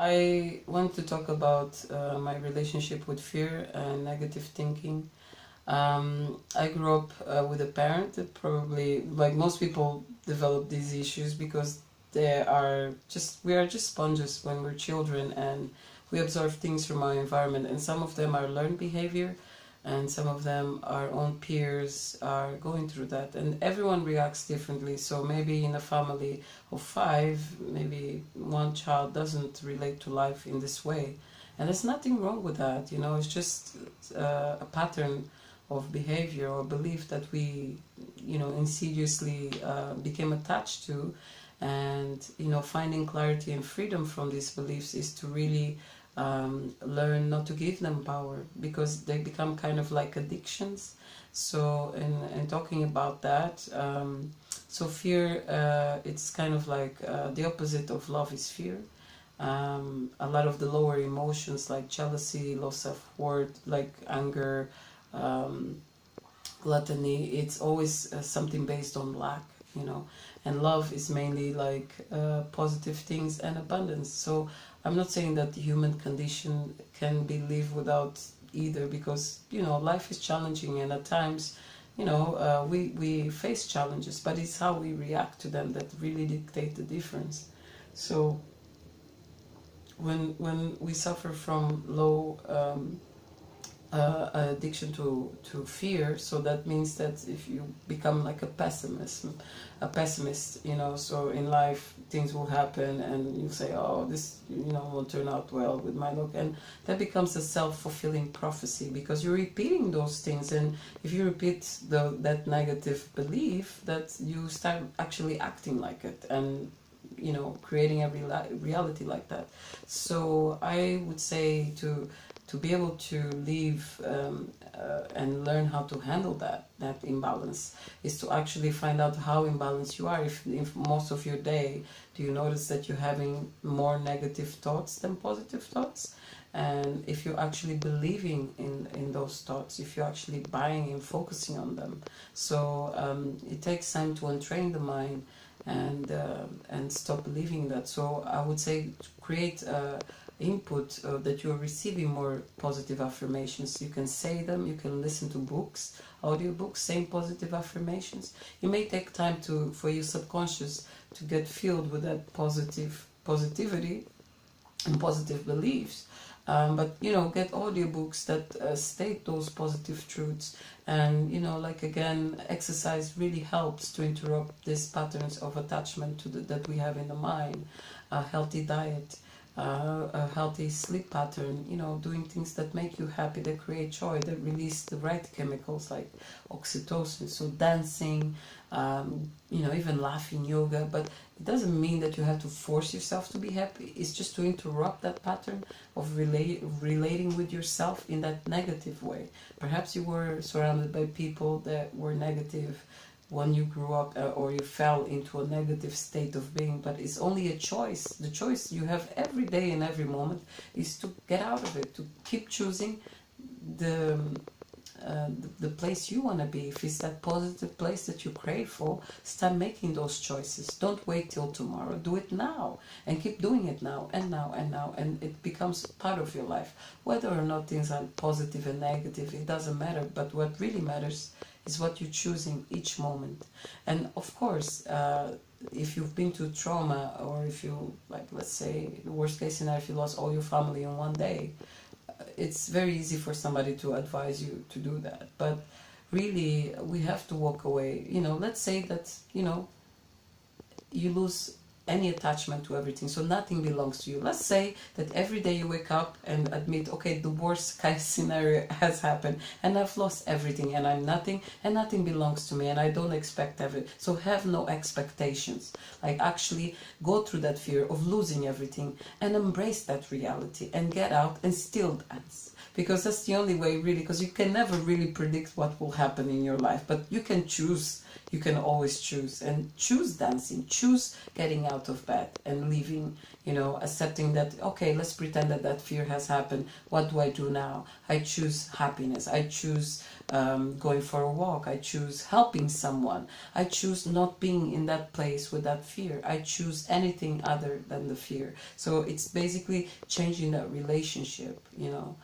I want to talk about my relationship with fear and negative thinking. I grew up with a parent that probably, like most people, develop these issues because we are just sponges when we're children, and we absorb things from our environment, and some of them are learned behavior, and some of them our own peers are going through that, and everyone reacts differently. So maybe in a family of five, maybe one child doesn't relate to life in this way, and there's nothing wrong with that. It's just a pattern of behavior or belief that we insidiously became attached to. And finding clarity and freedom from these beliefs is to really learn not to give them power, because they become kind of like addictions. So in talking about that, so fear, it's kind of like the opposite of love is fear. A lot of the lower emotions like jealousy, low self-worth, like anger, gluttony, it's always something based on lack. And love is mainly like positive things and abundance. So I'm not saying that the human condition can be lived without either, because life is challenging, and at times we face challenges, but it's how we react to them that really dictate the difference. So when we suffer from low addiction to fear, so that means that if you become like a pessimist, so in life things will happen and you say, oh, this will turn out well with my luck, and that becomes a self-fulfilling prophecy, because you're repeating those things. And if you repeat that negative belief, that you start actually acting like it, and creating a reality like that. So I would say to be able to live and learn how to handle that imbalance is to actually find out how imbalanced you are. If most of your day, do you notice that you're having more negative thoughts than positive thoughts? And if you're actually believing in those thoughts, if you're actually buying and focusing on them. So it takes time to untrain the mind and stop believing that. So I would say create input that you're receiving more positive affirmations. You can say them, you can listen to books, audiobooks saying positive affirmations. It may take time for your subconscious to get filled with that positivity and positive beliefs. But get audiobooks that state those positive truths. And like again, exercise really helps to interrupt these patterns of attachment that we have in the mind. A healthy diet, a healthy sleep pattern, doing things that make you happy, that create joy, that release the right chemicals like oxytocin. So dancing, even laughing, yoga. But it doesn't mean that you have to force yourself to be happy. It's just to interrupt that pattern of relating with yourself in that negative way. Perhaps you were surrounded by people that were negative when you grew up, or you fell into a negative state of being, but it's only a choice. The choice you have every day and every moment is to get out of it, to keep choosing the place you want to be. If it's that positive place that you crave for, start making those choices. Don't wait till tomorrow. Do it now, and keep doing it now and now and now, and it becomes part of your life. Whether or not things are positive and negative, it doesn't matter, but what really matters is what you choose in each moment. And of course, if you've been to trauma, or if you, like, let's say the worst case scenario, if you lost all your family in one day, it's very easy for somebody to advise you to do that. But really, we have to walk away. Let's say that you lose any attachment to everything, so nothing belongs to you. Let's say that every day you wake up and admit, okay, the worst case scenario has happened, and I've lost everything, and I'm nothing, and nothing belongs to me, and I don't expect everything. So have no expectations. Like, actually go through that fear of losing everything and embrace that reality, and get out and still dance. Because that's the only way, really, because you can never really predict what will happen in your life, but you can choose you can always choose, and choose dancing, choose getting out of bed and leaving, you know, accepting that, okay, let's pretend that that fear has happened. What do I do now? I choose happiness. I choose going for a walk. I choose helping someone. I choose not being in that place with that fear. I choose anything other than the fear. So it's basically changing that relationship, you know,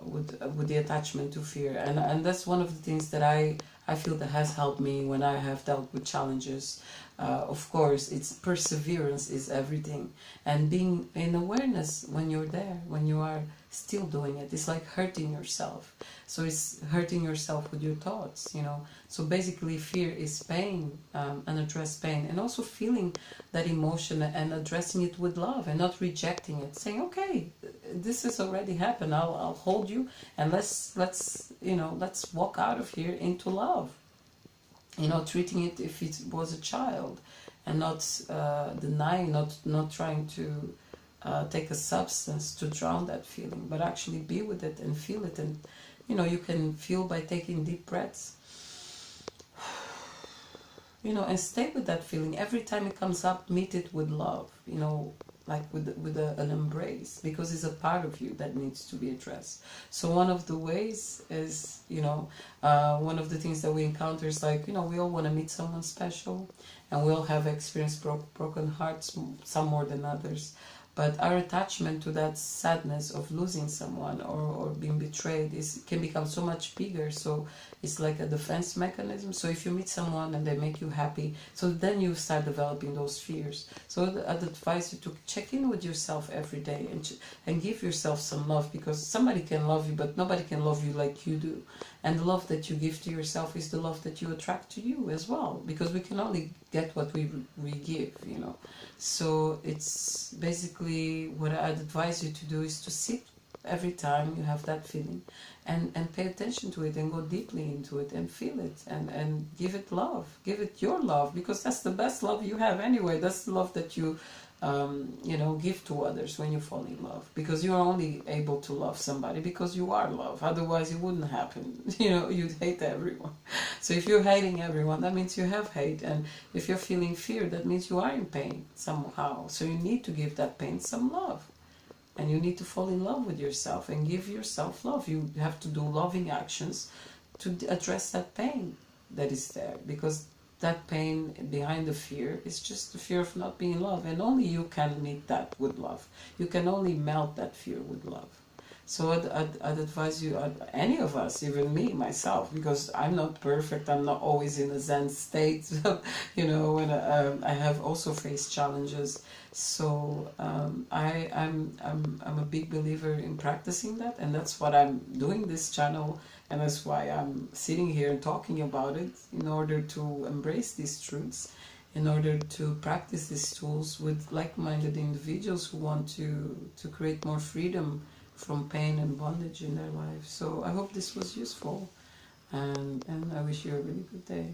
with the attachment to fear. And that's one of the things that I feel that has helped me when I have dealt with challenges. Of course, it's perseverance is everything, and being in awareness when you're there, when you are still doing it. It's like hurting yourself. So it's hurting yourself with your thoughts, you know. So basically, fear is pain, unaddressed pain, and also feeling that emotion and addressing it with love and not rejecting it, saying, okay, this has already happened. I'll hold you, and let's you know, let's walk out of here into love. You know, treating it if it was a child, and not denying, not trying to take a substance to drown that feeling, but actually be with it and feel it. And you know, you can feel by taking deep breaths, you know, and stay with that feeling. Every time it comes up, meet it with love, you know, like with an embrace, because it's a part of you that needs to be addressed. So one of the ways is, you know, one of the things that we encounter is like, you know, we all want to meet someone special, and we all have experienced broken hearts, some more than others. But our attachment to that sadness of losing someone or being betrayed can become so much bigger. So it's like a defense mechanism. So if you meet someone and they make you happy, so then you start developing those fears. So I'd advise you to check in with yourself every day and give yourself some love, because somebody can love you, but nobody can love you like you do. And the love that you give to yourself is the love that you attract to you as well, because we can only get what we give, you know. So it's basically what I'd advise you to do is to sit every time you have that feeling and pay attention to it and go deeply into it and feel it and give it love. Give it your love, because that's the best love you have anyway. That's the love that you you know, give to others when you fall in love, because you are only able to love somebody because you are love. Otherwise it wouldn't happen. You know, you'd hate everyone. So if you're hating everyone, that means you have hate. And if you're feeling fear, that means you are in pain somehow. So you need to give that pain some love, and you need to fall in love with yourself and give yourself love. You have to do loving actions to address that pain that is there, because that pain behind the fear is just the fear of not being loved, and only you can meet that with love. You can only melt that fear with love. So I'd advise you, any of us, even me, myself, because I'm not perfect, I'm not always in a Zen state, you know, and I have also faced challenges. So I'm a big believer in practicing that, and that's what I'm doing this channel, and that's why I'm sitting here and talking about it, in order to embrace these truths, in order to practice these tools with like-minded individuals who want to create more freedom from pain and bondage in their lives. So I hope this was useful, and I wish you a really good day.